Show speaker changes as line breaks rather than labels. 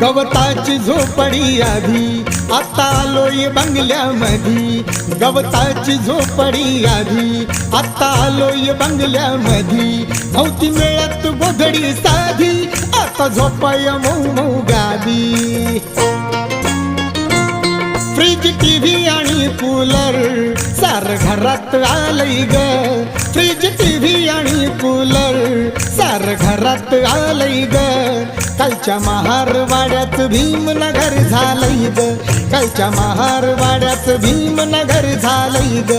गवताची झोपडी आधी, आता आलोय बंगल्यामधी. गवताची झोपडी आधी, आता आलोय बंगल्यामधी. नव्हती मिळत गोधडी साधी, आता झोपाय मऊ मऊ गादी. फ्रीज, टीव्ही आणि कूलर सार घरात आलंय ग. फ्रीज, टीव्ही आणि कूलर सार घरात आलंय ग. कालच्या महारवाड्यात भीमनगर झालंय ग. कालच्या महारवाड्यात भीमनगर झालंय ग.